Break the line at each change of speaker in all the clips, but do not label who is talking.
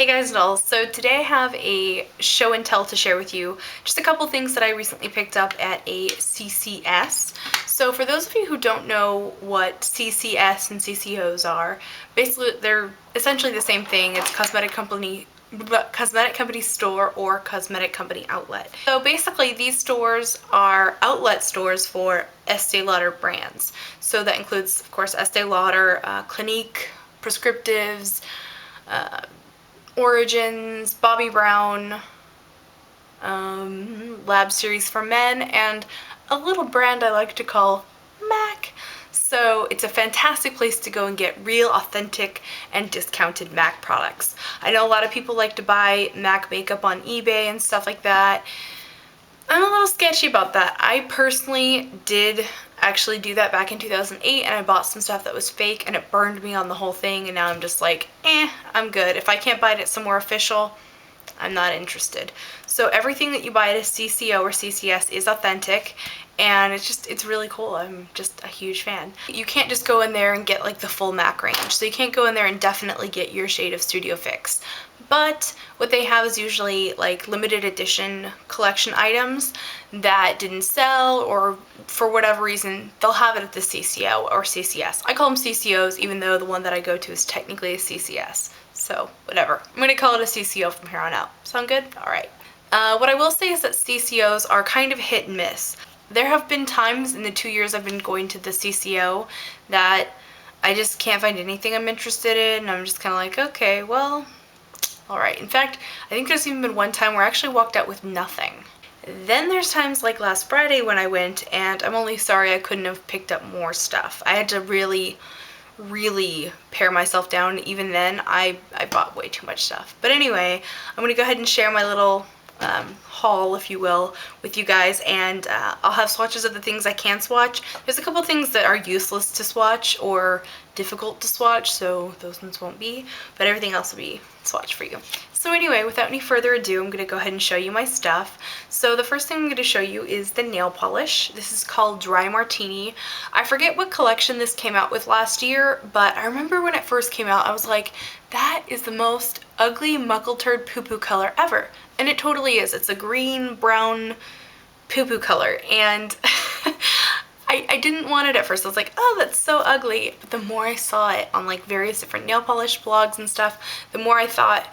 Hey guys and all, so today I have a show and tell to share with you. Just a couple things that I recently picked up at a CCS. So for those of you who don't know what CCS and CCOs are, basically they're essentially the same thing. It's cosmetic company store or cosmetic company outlet. So basically these stores are outlet stores for Estee Lauder brands. So that includes, of course, Estee Lauder, Clinique, Prescriptives, Origins, Bobbi Brown, Lab Series for Men, and a little brand I like to call MAC. So it's a fantastic place to go and get real, authentic, and discounted MAC products. I know a lot of people like to buy MAC makeup on eBay and stuff like that. I'm a little sketchy about that. I personally did actually do that back in 2008, and I bought some stuff that was fake and it burned me on the whole thing, and now I'm just like, I'm good. If I can't buy it at somewhere official, I'm not interested. So everything that you buy at a CCO or CCS is authentic, and it's really cool. I'm just a huge fan. You can't just go in there and get like the full MAC range, so you can't go in there and definitely get your shade of Studio Fix. But what they have is usually like limited edition collection items that didn't sell, or for whatever reason, they'll have it at the CCO or CCS. I call them CCOs, even though the one that I go to is technically a CCS. So whatever. I'm gonna call it a CCO from here on out. Sound good? All right. What I will say is that CCOs are kind of hit and miss. There have been times in the 2 years I've been going to the CCO that I just can't find anything I'm interested in, and I'm just kind of like, okay, well, all right. In fact, I think there's even been one time where I actually walked out with nothing. Then there's times like last Friday when I went, and I'm only sorry I couldn't have picked up more stuff. I had to really pare myself down. Even then, I bought way too much stuff. But anyway, I'm gonna go ahead and share my little haul, if you will, with you guys, and I'll have swatches of the things I can swatch. There's a couple things that are useless to swatch or difficult to swatch, so those ones won't be, but everything else will be swatched for you. So anyway, without any further ado, I'm going to go ahead and show you my stuff. So the first thing I'm going to show you is the nail polish. This is called Dry Martini. I forget what collection this came out with last year, but I remember when it first came out, I was like, that is the most ugly muckle turd poo-poo color ever. And it totally is. It's a green, brown poo-poo color, and I didn't want it at first. I was like, oh, that's so ugly. But the more I saw it on like various different nail polish blogs and stuff, the more I thought,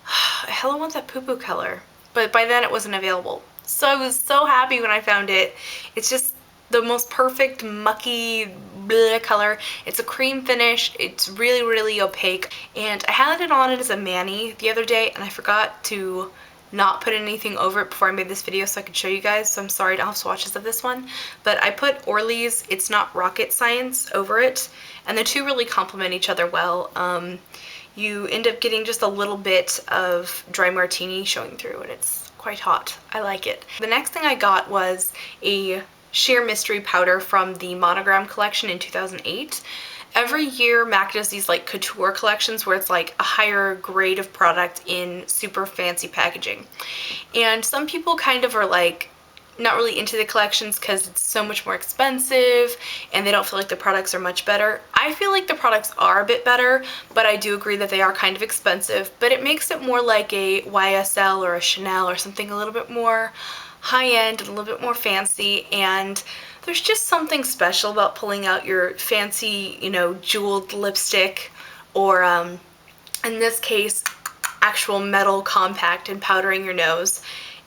I hella want that poo-poo color. But by then it wasn't available. So I was so happy when I found it. It's just the most perfect mucky bleh color. It's a cream finish. It's really opaque. And I had it on it as a mani the other day, and I forgot to not put anything over it before I made this video so I could show you guys, so I'm sorry I don't have swatches of this one. But I put Orly's It's Not Rocket Science over it, and the two really complement each other well. You end up getting just a little bit of Dry Martini showing through, and it's quite hot. I like it. The next thing I got was a sheer mystery powder from the Monogram collection in 2008. Every year MAC does these like couture collections where it's like a higher grade of product in super fancy packaging. And some people kind of are like not really into the collections because it's so much more expensive and they don't feel like the products are much better. I feel like the products are a bit better, but I do agree that they are kind of expensive, but it makes it more like a YSL or a Chanel or something a little bit more high-end and a little bit more fancy. And there's just something special about pulling out your fancy, you know, jeweled lipstick, or in this case, actual metal compact, and powdering your nose.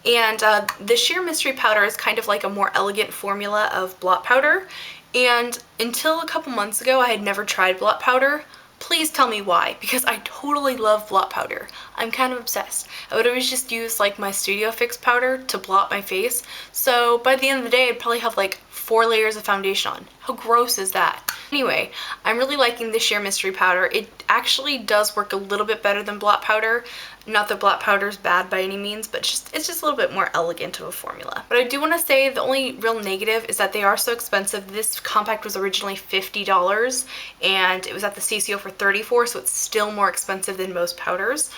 And the sheer mystery powder is kind of like a more elegant formula of blot powder. And until a couple months ago, I had never tried blot powder. Please tell me why, because I totally love blot powder. I'm kind of obsessed. I would always just use like my Studio Fix powder to blot my face. So by the end of the day, I'd probably have like 4 layers of foundation on. How gross is that? Anyway, I'm really liking the sheer mystery powder. It actually does work a little bit better than blot powder. Not that blot powder is bad by any means, but it's just a little bit more elegant of a formula. But I do want to say the only real negative is that they are so expensive. This compact was originally $50 and it was at the CCO for $34, so it's still more expensive than most powders.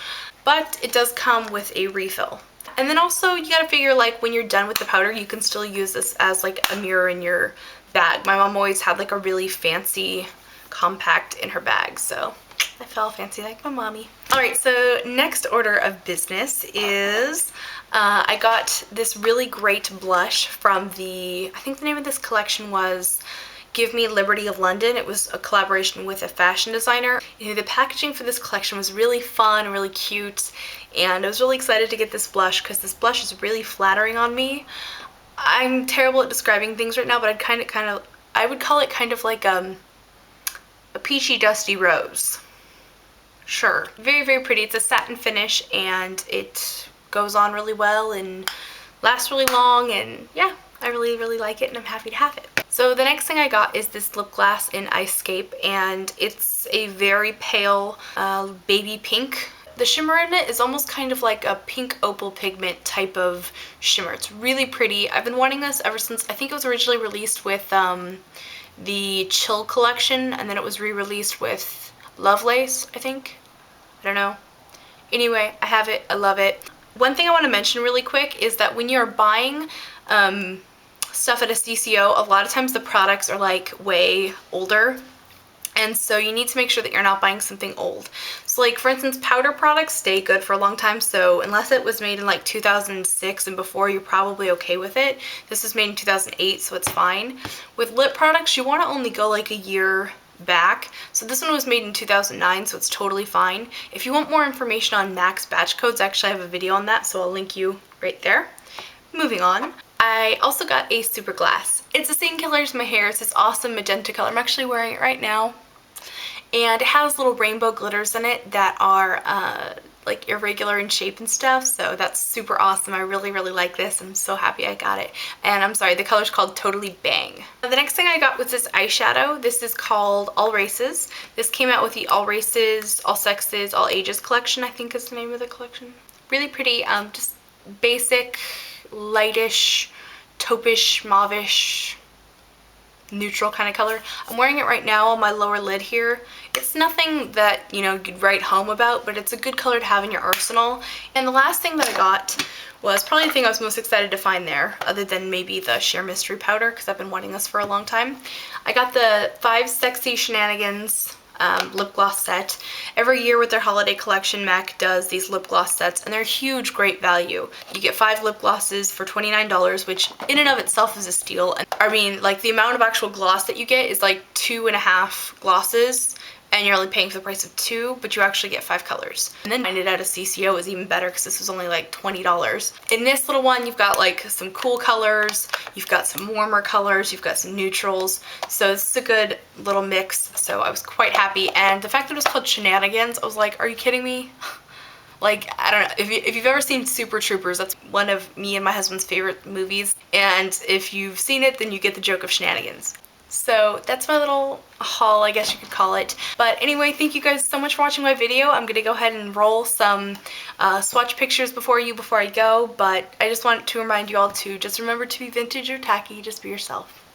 But it does come with a refill. And then also you gotta figure, like, when you're done with the powder, you can still use this as like a mirror in your bag. My mom always had like a really fancy compact in her bag, so I felt fancy like my mommy. Alright, so next order of business is I got this really great blush from I think the name of this collection was Give Me Liberty of London. It was a collaboration with a fashion designer. The packaging for this collection was really fun, really cute, and I was really excited to get this blush because this blush is really flattering on me. I'm terrible at describing things right now, but I would call it kind of like a peachy dusty rose. Sure. Very, very pretty. It's a satin finish and it goes on really well and lasts really long, and yeah, I really, really like it and I'm happy to have it. So the next thing I got is this lip gloss in Icescape, and it's a very pale baby pink. The shimmer in it is almost kind of like a pink opal pigment type of shimmer. It's really pretty. I've been wanting this ever since, I think it was originally released with the Chill collection, and then it was re-released with Lovelace, I think. I don't know. Anyway, I have it. I love it. One thing I want to mention really quick is that when you're buying stuff at a CCO, a lot of times the products are like way older, and so you need to make sure that you're not buying something old. So like for instance, powder products stay good for a long time, so unless it was made in like 2006 and before, you're probably okay with it. This was made in 2008, so it's fine. With lip products, you want to only go like a year back. So this one was made in 2009, so it's totally fine. If you want more information on MAC's batch codes, actually I have a video on that, so I'll link you right there. Moving on. I also got a Superglass. It's the same color as my hair. It's this awesome magenta color. I'm actually wearing it right now. And it has little rainbow glitters in it that are like irregular in shape and stuff, so that's super awesome. I really, really like this. I'm so happy I got it. And I'm sorry, the color's called Totally Bang. The next thing I got was this eyeshadow. This is called All Races. This came out with the All Races, All Sexes, All Ages collection, I think is the name of the collection. Really pretty, just basic, lightish, taupish, mauvish, neutral kind of color. I'm wearing it right now on my lower lid here. It's nothing that, you know, you'd write home about, but it's a good color to have in your arsenal. And the last thing that I got was probably the thing I was most excited to find there, other than maybe the Sheer Mystery powder, because I've been wanting this for a long time. I got the 5 Sexy Shenanigans lip gloss set. Every year with their holiday collection, MAC does these lip gloss sets, and they're huge, great value. You get 5 lip glosses for $29, which in and of itself is a steal. And I mean, like, the amount of actual gloss that you get is like 2.5 glosses, and you're only paying for the price of 2, but you actually get 5 colors. And then find it at a CCO is even better because this was only like $20. In this little one, you've got like some cool colors, you've got some warmer colors, you've got some neutrals. So this is a good little mix, so I was quite happy. And the fact that it was called Shenanigans, I was like, are you kidding me? Like, I don't know, if you've ever seen Super Troopers, that's one of me and my husband's favorite movies, and if you've seen it, then you get the joke of shenanigans. So that's my little haul, I guess you could call it. But anyway, thank you guys so much for watching my video. I'm gonna go ahead and roll some swatch pictures before I go, but I just want to remind you all to just remember to be vintage or tacky, just be yourself.